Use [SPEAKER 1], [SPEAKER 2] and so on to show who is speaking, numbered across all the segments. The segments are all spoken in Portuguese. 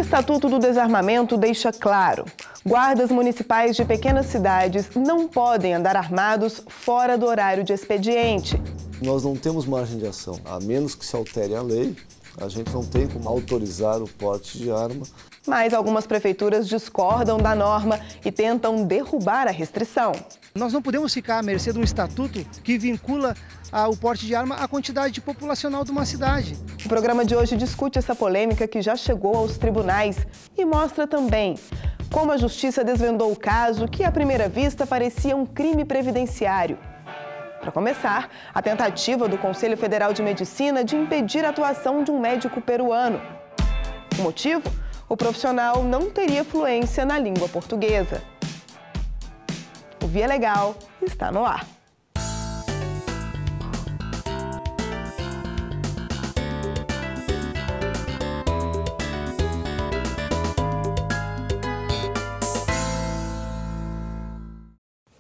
[SPEAKER 1] Estatuto do Desarmamento deixa claro: guardas municipais de pequenas cidades não podem andar armados fora do horário de expediente.
[SPEAKER 2] Nós não temos margem de ação, a menos que se altere a lei, a gente não tem como autorizar o porte de arma.
[SPEAKER 1] Mas algumas prefeituras discordam da norma e tentam derrubar a restrição.
[SPEAKER 3] Nós não podemos ficar à mercê de um estatuto que vincula o porte de arma à quantidade populacional de uma cidade.
[SPEAKER 1] O programa de hoje discute essa polêmica que já chegou aos tribunais e mostra também como a Justiça desvendou o caso que, à primeira vista, parecia um crime previdenciário. Para começar, a tentativa do Conselho Federal de Medicina de impedir a atuação de um médico peruano. O motivo? O profissional não teria fluência na língua portuguesa. O Via Legal está no ar.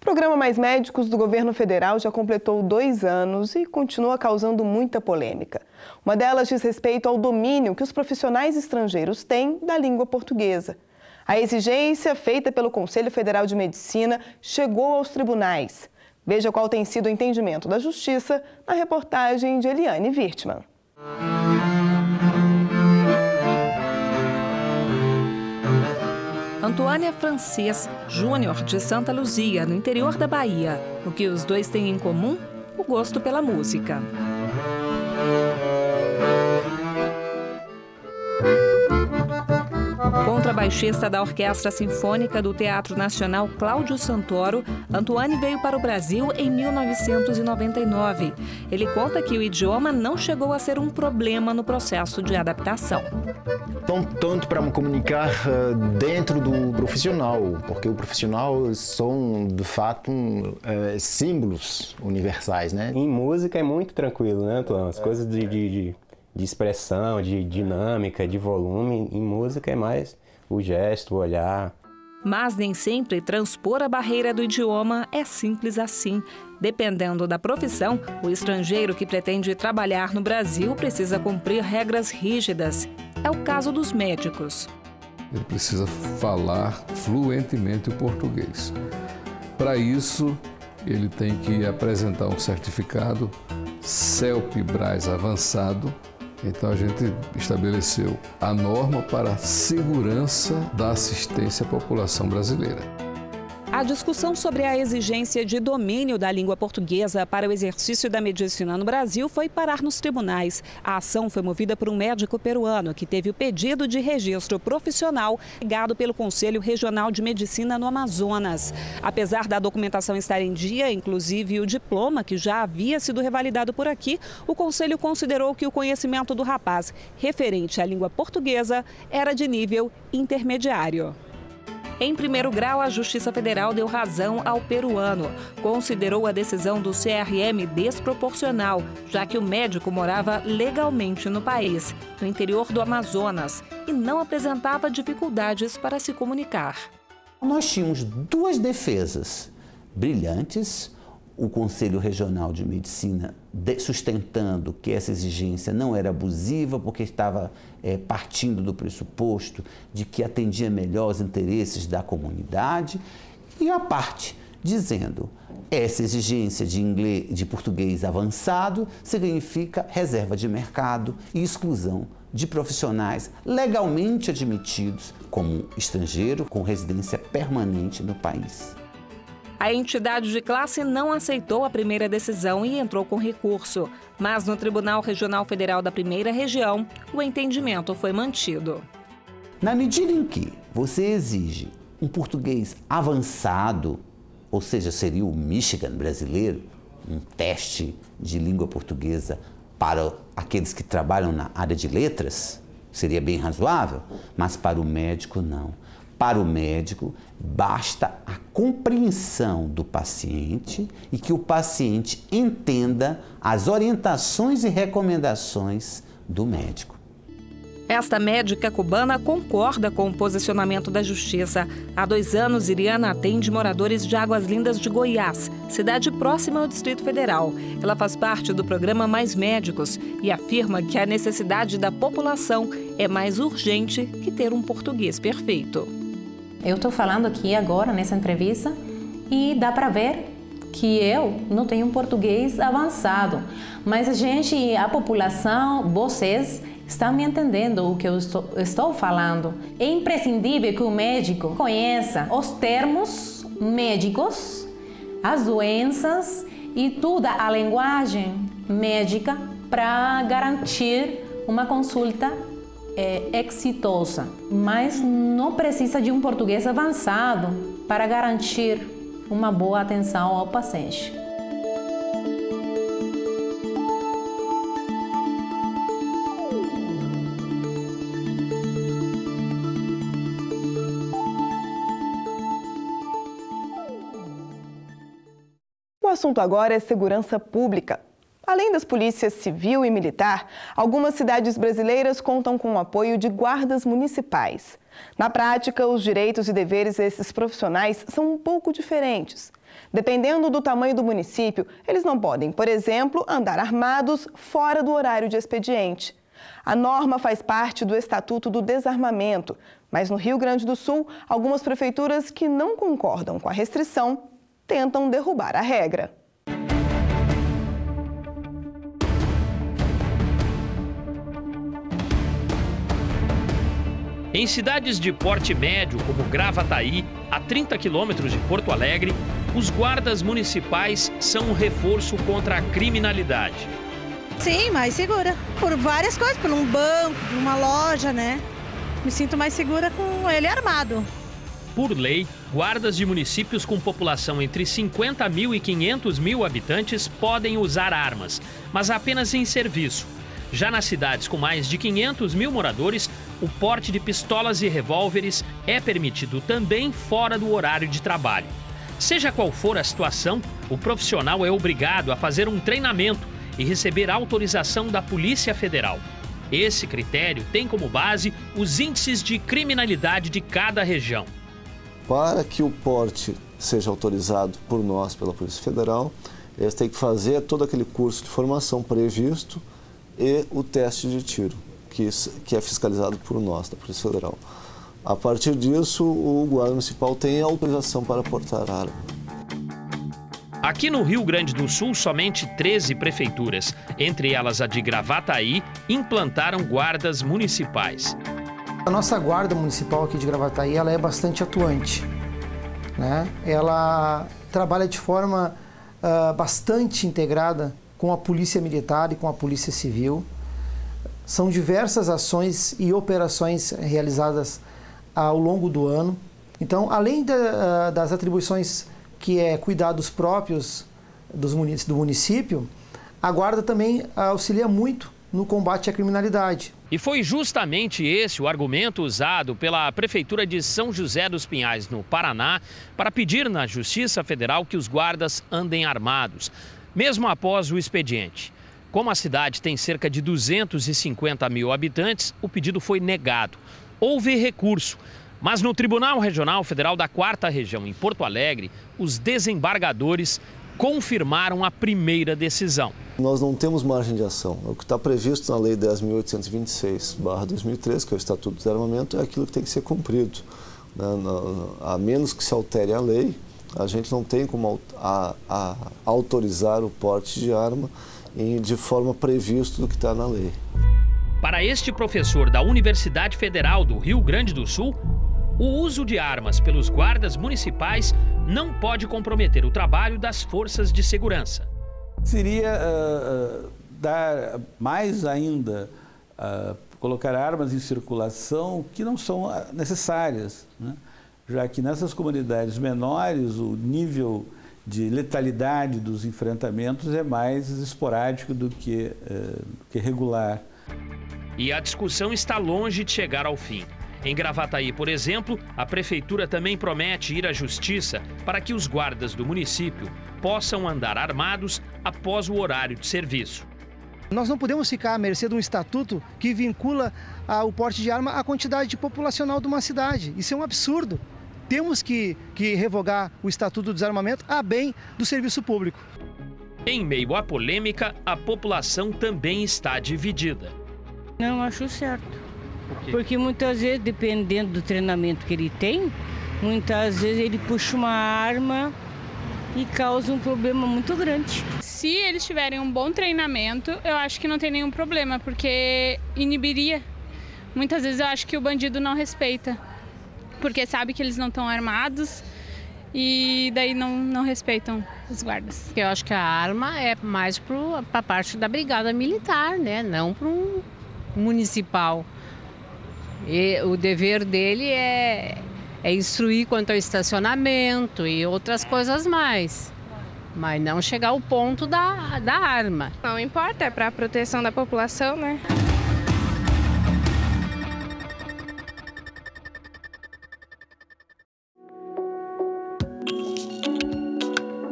[SPEAKER 1] O programa Mais Médicos do governo federal já completou 2 anos e continua causando muita polêmica. Uma delas diz respeito ao domínio que os profissionais estrangeiros têm da língua portuguesa. A exigência feita pelo Conselho Federal de Medicina chegou aos tribunais. Veja qual tem sido o entendimento da Justiça na reportagem de Eliane Wirtmann.
[SPEAKER 4] Antônia Francis Júnior, de Santa Luzia, no interior da Bahia. O que os dois têm em comum? O gosto pela música. Contrabaixista da Orquestra Sinfônica do Teatro Nacional Cláudio Santoro, Antônio veio para o Brasil em 1999. Ele conta que o idioma não chegou a ser um problema no processo de adaptação.
[SPEAKER 5] Não tanto para me comunicar dentro do profissional, porque o profissional são, de fato, símbolos universais, né?
[SPEAKER 6] Em música é muito tranquilo, né, Antônio? As coisas de expressão, de dinâmica, de volume, em música é mais o gesto, o olhar.
[SPEAKER 4] Mas nem sempre transpor a barreira do idioma é simples assim. Dependendo da profissão, o estrangeiro que pretende trabalhar no Brasil precisa cumprir regras rígidas. É o caso dos médicos.
[SPEAKER 7] Ele precisa falar fluentemente o português. Para isso, ele tem que apresentar um certificado CELP-BRAS avançado. Então a gente estabeleceu a norma para a segurança da assistência à população brasileira.
[SPEAKER 4] A discussão sobre a exigência de domínio da língua portuguesa para o exercício da medicina no Brasil foi parar nos tribunais. A ação foi movida por um médico peruano que teve o pedido de registro profissional negado pelo Conselho Regional de Medicina no Amazonas. Apesar da documentação estar em dia, inclusive o diploma que já havia sido revalidado por aqui, o Conselho considerou que o conhecimento do rapaz referente à língua portuguesa era de nível intermediário. Em primeiro grau, a Justiça Federal deu razão ao peruano. Considerou a decisão do CRM desproporcional, já que o médico morava legalmente no país, no interior do Amazonas, e não apresentava dificuldades para se comunicar.
[SPEAKER 8] Nós tínhamos 2 defesas brilhantes. O Conselho Regional de Medicina sustentando que essa exigência não era abusiva, porque estava partindo do pressuposto de que atendia melhor os interesses da comunidade, e a parte dizendo essa exigência de português avançado significa reserva de mercado e exclusão de profissionais legalmente admitidos como estrangeiro com residência permanente no país.
[SPEAKER 4] A entidade de classe não aceitou a primeira decisão e entrou com recurso. Mas no Tribunal Regional Federal da Primeira Região, o entendimento foi mantido.
[SPEAKER 8] Na medida em que você exige um português avançado, ou seja, seria o Michigan brasileiro, um teste de língua portuguesa para aqueles que trabalham na área de letras, seria bem razoável, mas para o médico não. Para o médico, basta a compreensão do paciente e que o paciente entenda as orientações e recomendações do médico.
[SPEAKER 4] Esta médica cubana concorda com o posicionamento da Justiça. Há 2 anos, Iriana atende moradores de Águas Lindas de Goiás, cidade próxima ao Distrito Federal. Ela faz parte do programa Mais Médicos e afirma que a necessidade da população é mais urgente que ter um português perfeito.
[SPEAKER 9] Eu estou falando aqui agora, nessa entrevista, e dá para ver que eu não tenho um português avançado. Mas a população, vocês, estão me entendendo o que eu estou falando. É imprescindível que o médico conheça os termos médicos, as doenças e toda a linguagem médica para garantir uma consulta exitosa. Mas não precisa de um português avançado para garantir uma boa atenção ao paciente.
[SPEAKER 1] O assunto agora é segurança pública. Além das polícias civil e militar, algumas cidades brasileiras contam com o apoio de guardas municipais. Na prática, os direitos e deveres desses profissionais são um pouco diferentes. Dependendo do tamanho do município, eles não podem, por exemplo, andar armados fora do horário de expediente. A norma faz parte do Estatuto do Desarmamento, mas no Rio Grande do Sul, algumas prefeituras que não concordam com a restrição tentam derrubar a regra.
[SPEAKER 10] Em cidades de porte médio, como Gravataí, a 30 quilômetros de Porto Alegre, os guardas municipais são um reforço contra a criminalidade.
[SPEAKER 11] Sim, mais segura. Por várias coisas, por um banco, numa loja, né? Me sinto mais segura com ele armado.
[SPEAKER 10] Por lei, guardas de municípios com população entre 50 mil e 500 mil habitantes podem usar armas, mas apenas em serviço. Já nas cidades com mais de 500 mil moradores, o porte de pistolas e revólveres é permitido também fora do horário de trabalho. Seja qual for a situação, o profissional é obrigado a fazer um treinamento e receber autorização da Polícia Federal. Esse critério tem como base os índices de criminalidade de cada região.
[SPEAKER 2] Para que o porte seja autorizado por nós, pela Polícia Federal, eles têm que fazer todo aquele curso de formação previsto e o teste de tiro, que é fiscalizado por nós, da Polícia Federal. A partir disso, o guarda municipal tem autorização para portar arma.
[SPEAKER 10] Aqui no Rio Grande do Sul, somente 13 prefeituras, entre elas a de Gravataí, implantaram guardas municipais.
[SPEAKER 3] A nossa guarda municipal aqui de Gravataí, ela é bastante atuante, né? Ela trabalha de forma bastante integrada com a Polícia Militar e com a Polícia Civil. São diversas ações e operações realizadas ao longo do ano. Então, além das atribuições que é cuidados próprios do município, a Guarda também auxilia muito no combate à criminalidade.
[SPEAKER 10] E foi justamente esse o argumento usado pela Prefeitura de São José dos Pinhais, no Paraná, para pedir na Justiça Federal que os guardas andem armados, mesmo após o expediente. Como a cidade tem cerca de 250 mil habitantes, o pedido foi negado. Houve recurso, mas no Tribunal Regional Federal da 4ª Região, em Porto Alegre, os desembargadores confirmaram a primeira decisão.
[SPEAKER 2] Nós não temos margem de ação. O que está previsto na Lei 10.826/2013, que é o Estatuto do Desarmamento, é aquilo que tem que ser cumprido. A menos que se altere a lei, a gente não tem como autorizar o porte de arma de forma prevista do que está na lei.
[SPEAKER 10] Para este professor da Universidade Federal do Rio Grande do Sul, o uso de armas pelos guardas municipais não pode comprometer o trabalho das forças de segurança.
[SPEAKER 12] Seria dar mais ainda, colocar armas em circulação que não são necessárias, né? Já que nessas comunidades menores o nível de letalidade dos enfrentamentos é mais esporádico do que regular.
[SPEAKER 10] E a discussão está longe de chegar ao fim. Em Gravataí, por exemplo, a Prefeitura também promete ir à Justiça para que os guardas do município possam andar armados após o horário de serviço.
[SPEAKER 3] Nós não podemos ficar à mercê de um estatuto que vincula o porte de arma à quantidade populacional de uma cidade. Isso é um absurdo. Temos que revogar o Estatuto do Desarmamento a bem do serviço público.
[SPEAKER 10] Em meio à polêmica, a população também está dividida.
[SPEAKER 13] Não acho certo. Porque muitas vezes, dependendo do treinamento que ele tem, muitas vezes ele puxa uma arma e causa um problema muito grande.
[SPEAKER 14] Se eles tiverem um bom treinamento, eu acho que não tem nenhum problema, porque inibiria. Muitas vezes eu acho que o bandido não respeita, porque sabe que eles não estão armados e daí não respeitam os guardas.
[SPEAKER 15] Eu acho que a arma é mais para a parte da brigada militar, né? Não para um municipal. E o dever dele é instruir quanto ao estacionamento e outras coisas mais. Mas não chegar ao ponto da arma.
[SPEAKER 14] Não importa, é para a proteção da população, né?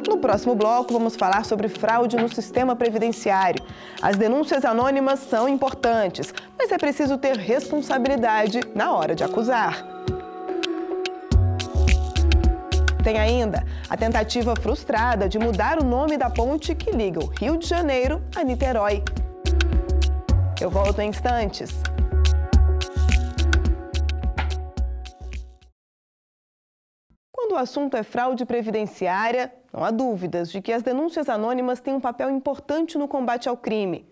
[SPEAKER 1] No próximo bloco, vamos falar sobre fraude no sistema previdenciário. As denúncias anônimas são importantes, mas é preciso ter responsabilidade na hora de acusar. Tem ainda a tentativa frustrada de mudar o nome da ponte que liga o Rio de Janeiro a Niterói. Eu volto em instantes. Quando o assunto é fraude previdenciária, não há dúvidas de que as denúncias anônimas têm um papel importante no combate ao crime.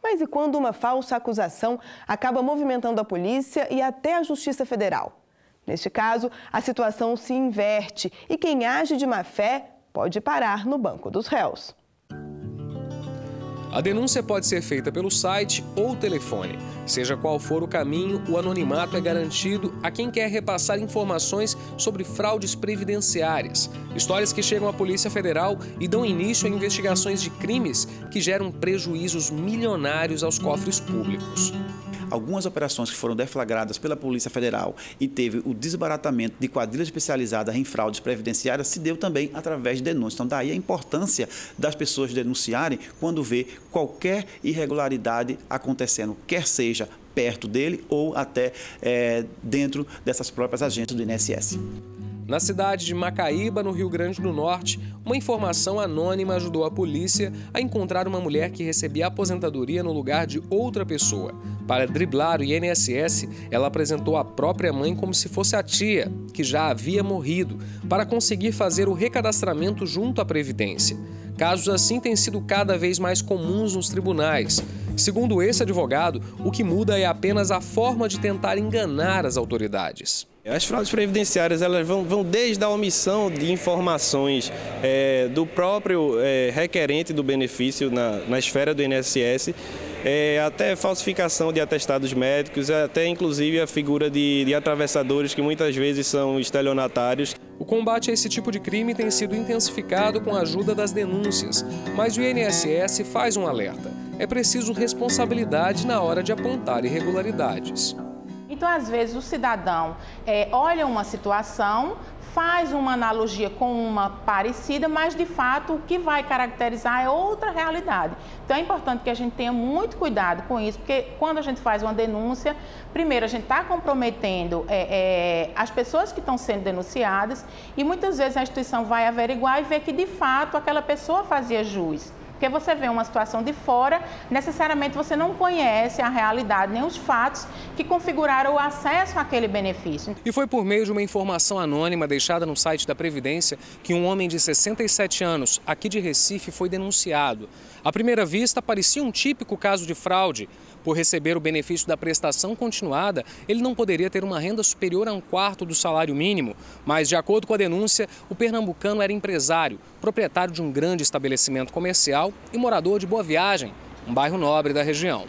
[SPEAKER 1] Mas e quando uma falsa acusação acaba movimentando a polícia e até a Justiça Federal? Neste caso, a situação se inverte e quem age de má-fé pode parar no banco dos réus.
[SPEAKER 16] A denúncia pode ser feita pelo site ou telefone. Seja qual for o caminho, o anonimato é garantido a quem quer repassar informações sobre fraudes previdenciárias, histórias que chegam à Polícia Federal e dão início a investigações de crimes que geram prejuízos milionários aos cofres públicos.
[SPEAKER 17] Algumas operações que foram deflagradas pela Polícia Federal e teve o desbaratamento de quadrilhas especializadas em fraudes previdenciárias se deu também através de denúncias. Então, daí a importância das pessoas denunciarem quando vê qualquer irregularidade acontecendo, quer seja perto dele ou até dentro dessas próprias agências do INSS.
[SPEAKER 16] Na cidade de Macaíba, no Rio Grande do Norte, uma informação anônima ajudou a polícia a encontrar uma mulher que recebia aposentadoria no lugar de outra pessoa. Para driblar o INSS, ela apresentou a própria mãe como se fosse a tia, que já havia morrido, para conseguir fazer o recadastramento junto à Previdência. Casos assim têm sido cada vez mais comuns nos tribunais. Segundo esse advogado, o que muda é apenas a forma de tentar enganar as autoridades.
[SPEAKER 18] As fraudes previdenciárias elas vão desde a omissão de informações do próprio requerente do benefício na esfera do INSS, até falsificação de atestados médicos, até inclusive a figura de atravessadores que muitas vezes são estelionatários.
[SPEAKER 16] O combate a esse tipo de crime tem sido intensificado com a ajuda das denúncias, mas o INSS faz um alerta. É preciso responsabilidade na hora de apontar irregularidades.
[SPEAKER 19] Então, às vezes, o cidadão olha uma situação, faz uma analogia com uma parecida, mas, de fato, o que vai caracterizar é outra realidade. Então, é importante que a gente tenha muito cuidado com isso, porque quando a gente faz uma denúncia, primeiro, a gente está comprometendo as pessoas que estão sendo denunciadas e, muitas vezes, a instituição vai averiguar e ver que, de fato, aquela pessoa fazia jus. Porque você vê uma situação de fora, necessariamente você não conhece a realidade nem os fatos que configuraram o acesso àquele benefício.
[SPEAKER 16] E foi por meio de uma informação anônima deixada no site da Previdência que um homem de 67 anos, aqui de Recife, foi denunciado. À primeira vista, parecia um típico caso de fraude. Por receber o benefício da prestação continuada, ele não poderia ter uma renda superior a 1/4 do salário mínimo. Mas, de acordo com a denúncia, o pernambucano era empresário, proprietário de um grande estabelecimento comercial e morador de Boa Viagem, um bairro nobre da região.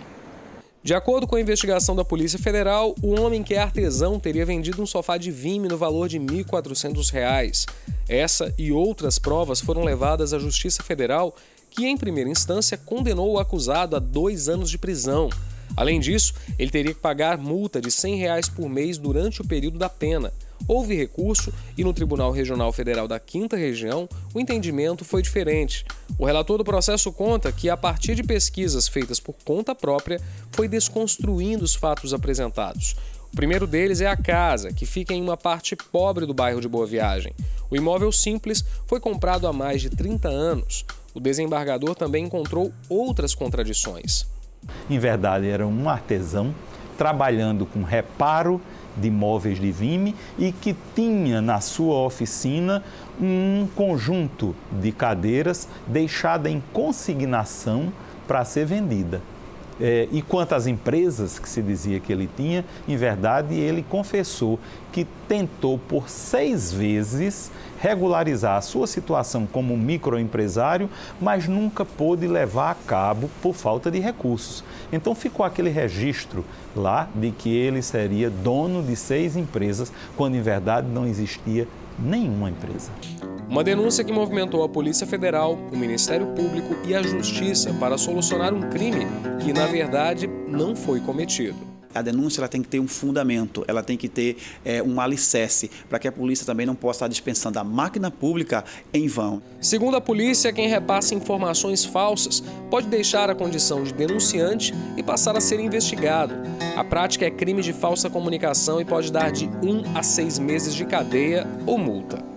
[SPEAKER 16] De acordo com a investigação da Polícia Federal, o homem que é artesão teria vendido um sofá de Vime no valor de R$ 1.400. Essa e outras provas foram levadas à Justiça Federal, que, em primeira instância, condenou o acusado a 2 anos de prisão. Além disso, ele teria que pagar multa de R$ 100 por mês durante o período da pena. Houve recurso e no Tribunal Regional Federal da 5ª Região o entendimento foi diferente. O relator do processo conta que, a partir de pesquisas feitas por conta própria, foi desconstruindo os fatos apresentados. O primeiro deles é a casa, que fica em uma parte pobre do bairro de Boa Viagem. O imóvel simples foi comprado há mais de 30 anos. O desembargador também encontrou outras contradições.
[SPEAKER 20] Em verdade, era um artesão trabalhando com reparo de móveis de vime e que tinha na sua oficina um conjunto de cadeiras deixada em consignação para ser vendida. E quanto às empresas que se dizia que ele tinha, em verdade, ele confessou que tentou por 6 vezes regularizar a sua situação como microempresário, mas nunca pôde levar a cabo por falta de recursos. Então ficou aquele registro lá de que ele seria dono de 6 empresas, quando em verdade não existia nenhuma empresa.
[SPEAKER 16] Uma denúncia que movimentou a Polícia Federal, o Ministério Público e a Justiça para solucionar um crime que, na verdade, não foi cometido.
[SPEAKER 17] A denúncia ela tem que ter um fundamento, ela tem que ter um alicerce, para que a polícia também não possa estar dispensando a máquina pública em vão.
[SPEAKER 16] Segundo a polícia, quem repassa informações falsas pode deixar a condição de denunciante e passar a ser investigado. A prática é crime de falsa comunicação e pode dar de 1 a 6 meses de cadeia ou multa.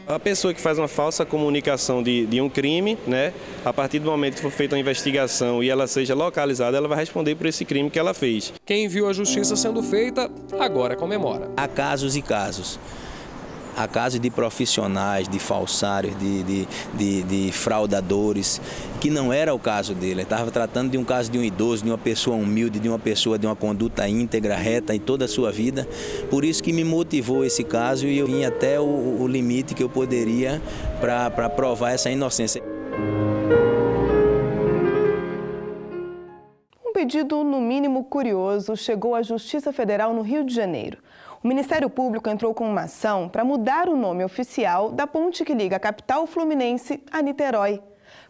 [SPEAKER 18] A pessoa que faz uma falsa comunicação de um crime, né, a partir do momento que for feita uma investigação e ela seja localizada, ela vai responder por esse crime que ela fez.
[SPEAKER 16] Quem viu a justiça sendo feita, agora comemora.
[SPEAKER 21] Há casos e casos. Há casos de profissionais, de falsários, de fraudadores, que não era o caso dele. Ele estava tratando de um caso de um idoso, de uma pessoa humilde, de uma pessoa de uma conduta íntegra, reta em toda a sua vida. Por isso que me motivou esse caso e eu vim até o limite que eu poderia para provar essa inocência.
[SPEAKER 1] Um pedido, no mínimo curioso, chegou à Justiça Federal no Rio de Janeiro. O Ministério Público entrou com uma ação para mudar o nome oficial da ponte que liga a capital fluminense a Niterói.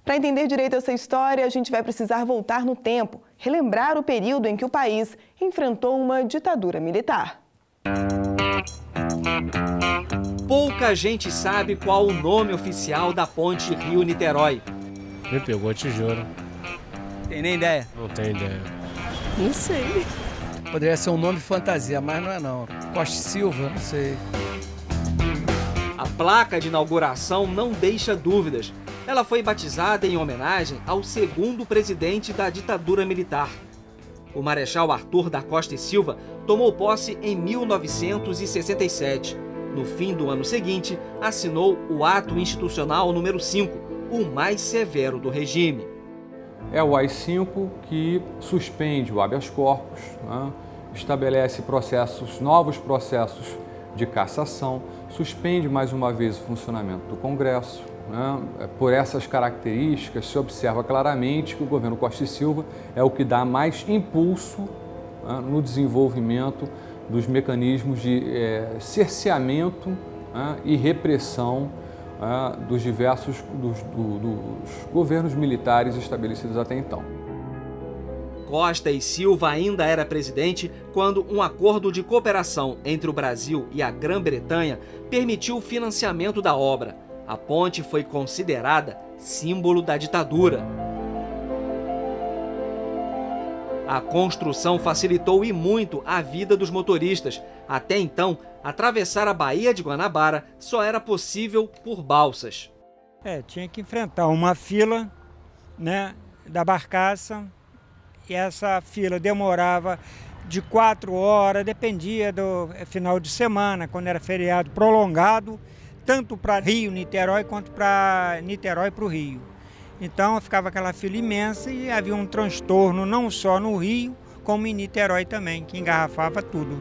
[SPEAKER 1] Para entender direito essa história, a gente vai precisar voltar no tempo, relembrar o período em que o país enfrentou uma ditadura militar.
[SPEAKER 22] Pouca gente sabe qual o nome oficial da ponte Rio-Niterói.
[SPEAKER 23] Me pegou, te juro.
[SPEAKER 22] Tem nem ideia?
[SPEAKER 23] Não tenho ideia.
[SPEAKER 22] Não sei.
[SPEAKER 24] Poderia ser um nome fantasia, mas não é não. Costa e Silva, não sei.
[SPEAKER 22] A placa de inauguração não deixa dúvidas. Ela foi batizada em homenagem ao segundo presidente da ditadura militar. O Marechal Arthur da Costa e Silva tomou posse em 1967. No fim do ano seguinte, assinou o Ato Institucional número 5, o mais severo do regime.
[SPEAKER 25] É o AI-5 que suspende o habeas corpus, né? Estabelece novos processos de cassação, suspende mais uma vez o funcionamento do Congresso. Né? Por essas características, se observa claramente que o governo Costa e Silva é o que dá mais impulso, né, no desenvolvimento dos mecanismos de cerceamento, né, e repressão dos diversos dos governos militares estabelecidos até então.
[SPEAKER 22] Costa e Silva ainda era presidente quando um acordo de cooperação entre o Brasil e a Grã-Bretanha permitiu o financiamento da obra. A ponte foi considerada símbolo da ditadura. A construção facilitou e muito a vida dos motoristas. Até então, atravessar a Baía de Guanabara só era possível por balsas.
[SPEAKER 26] Tinha que enfrentar uma fila, né, da barcaça, e essa fila demorava de 4 horas, dependia do final de semana, quando era feriado prolongado, tanto para Rio, Niterói, quanto para Niterói para o Rio. Então ficava aquela fila imensa e havia um transtorno não só no Rio, como em Niterói também, que engarrafava tudo.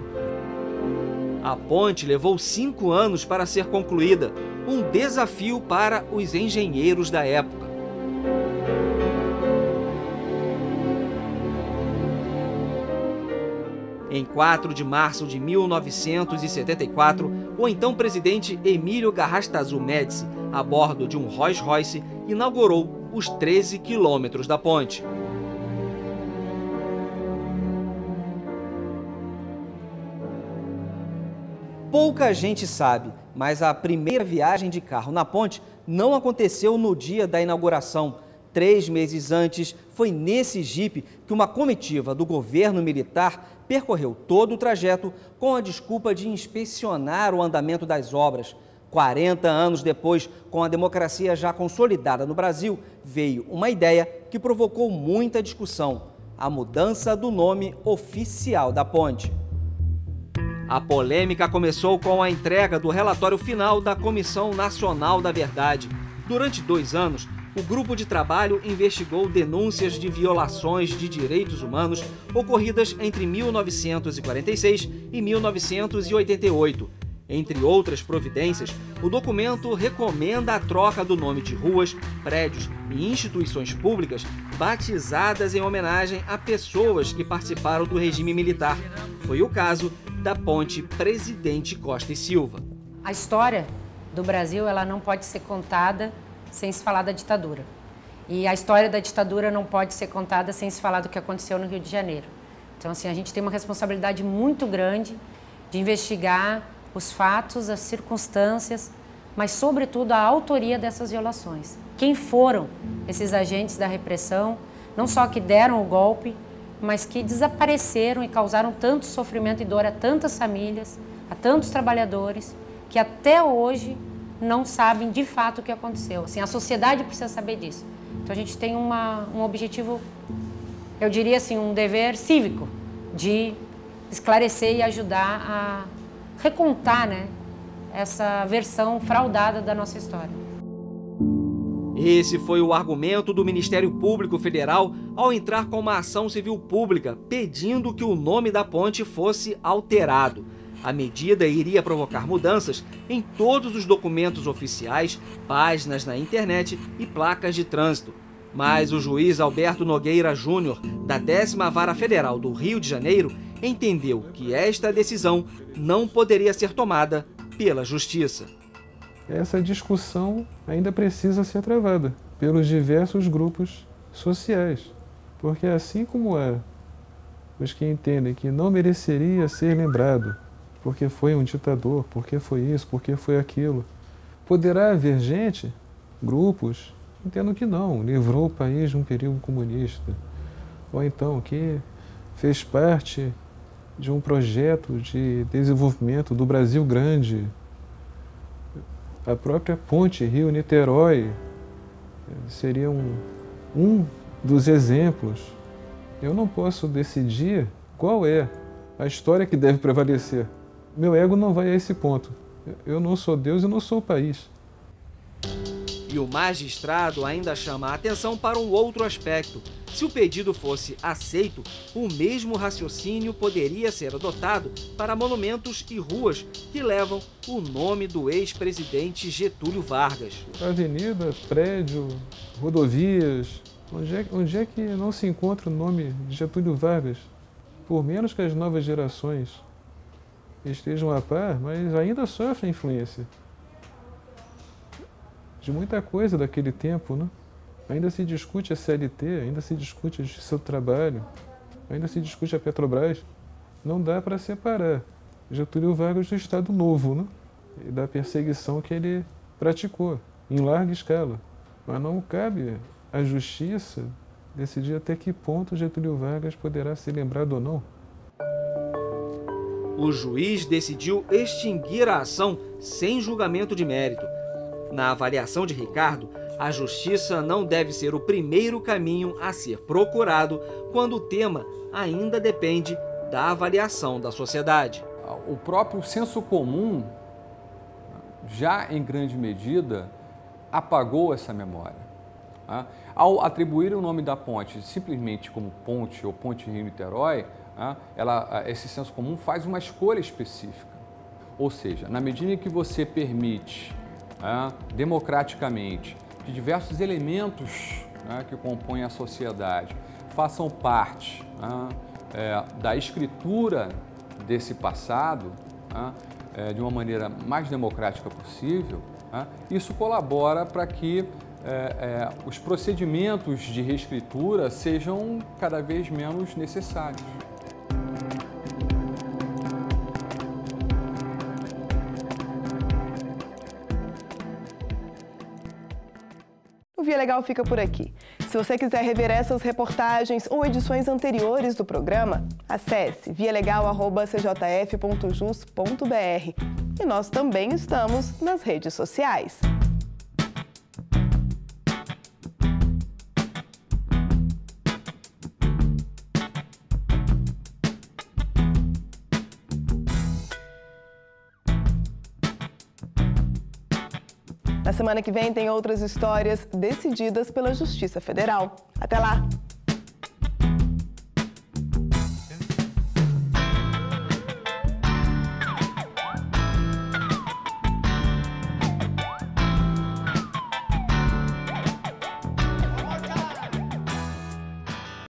[SPEAKER 22] A ponte levou 5 anos para ser concluída, um desafio para os engenheiros da época. Em 4 de março de 1974, o então presidente Emílio Garrastazu Médici, a bordo de um Rolls Royce, inaugurou os 13 quilômetros da ponte.
[SPEAKER 4] Pouca gente sabe, mas a primeira viagem de carro na ponte não aconteceu no dia da inauguração. 3 meses antes, foi nesse jipe que uma comitiva do governo militar percorreu todo o trajeto com a desculpa de inspecionar o andamento das obras. 40 anos depois, com a democracia já consolidada no Brasil, veio uma ideia que provocou muita discussão: a mudança do nome oficial da ponte. A polêmica começou com a entrega do relatório final da Comissão Nacional da Verdade. Durante 2 anos, o grupo de trabalho investigou denúncias de violações de direitos humanos ocorridas entre 1946 e 1988. Entre outras providências, o documento recomenda a troca do nome de ruas, prédios e instituições públicas batizadas em homenagem a pessoas que participaram do regime militar. Foi o caso da Ponte Presidente Costa e Silva.
[SPEAKER 5] A história do Brasil, ela não pode ser contada sem se falar da ditadura. E a história da ditadura não pode ser contada sem se falar do que aconteceu no Rio de Janeiro. Então, assim, a gente tem uma responsabilidade muito grande de investigar os fatos, as circunstâncias, mas, sobretudo, a autoria dessas violações. Quem foram esses agentes da repressão, não só que deram o golpe, mas que desapareceram e causaram tanto sofrimento e dor a tantas famílias, a tantos trabalhadores, que até hoje não sabem de fato o que aconteceu. Assim, a sociedade precisa saber disso. Então a gente tem um objetivo, eu diria assim, um dever cívico de esclarecer e ajudar a recontar, né, essa versão fraudada da nossa história.
[SPEAKER 4] Esse foi o argumento do Ministério Público Federal ao entrar com uma ação civil pública pedindo que o nome da ponte fosse alterado. A medida iria provocar mudanças em todos os documentos oficiais, páginas na internet e placas de trânsito. Mas o juiz Alberto Nogueira Júnior, da 10ª Vara Federal do Rio de Janeiro, entendeu que esta decisão não poderia ser tomada pela Justiça.
[SPEAKER 25] Essa discussão ainda precisa ser travada pelos diversos grupos sociais, porque assim como há os que entendem que não mereceria ser lembrado, porque foi um ditador, porque foi isso, porque foi aquilo, poderá haver gente, grupos, entendam que não, livrou o país de um perigo comunista, ou então que fez parte de um projeto de desenvolvimento do Brasil grande. A própria ponte Rio-Niterói seria um dos exemplos. Eu não posso decidir qual é a história que deve prevalecer. Meu ego não vai a esse ponto. Eu não sou Deus e não sou o país.
[SPEAKER 4] E o magistrado ainda chama a atenção para um outro aspecto. Se o pedido fosse aceito, o mesmo raciocínio poderia ser adotado para monumentos e ruas que levam o nome do ex-presidente Getúlio Vargas.
[SPEAKER 25] Avenida, prédio, rodovias, onde é que não se encontra o nome de Getúlio Vargas? Por menos que as novas gerações estejam a par, mas ainda sofrem influência de muita coisa daquele tempo, né? Ainda se discute a CLT, ainda se discute a Justiça do Trabalho, ainda se discute a Petrobras. Não dá para separar Getúlio Vargas do Estado Novo, né? E da perseguição que ele praticou em larga escala. Mas não cabe à Justiça decidir até que ponto Getúlio Vargas poderá ser lembrado ou não.
[SPEAKER 4] O juiz decidiu extinguir a ação sem julgamento de mérito. Na avaliação de Ricardo, a justiça não deve ser o primeiro caminho a ser procurado quando o tema ainda depende da avaliação da sociedade.
[SPEAKER 25] O próprio senso comum, já em grande medida, apagou essa memória. Ao atribuir o nome da ponte simplesmente como ponte ou ponte Rio-Niterói, esse senso comum faz uma escolha específica. Ou seja, na medida em que você permite democraticamente que diversos elementos que compõem a sociedade façam parte da escritura desse passado de uma maneira mais democrática possível, isso colabora para que os procedimentos de reescritura sejam cada vez menos necessários.
[SPEAKER 1] Via Legal fica por aqui. Se você quiser rever essas reportagens ou edições anteriores do programa, acesse vialegal@cjf.jus.br. E nós também estamos nas redes sociais. Na semana que vem tem outras histórias decididas pela Justiça Federal. Até lá!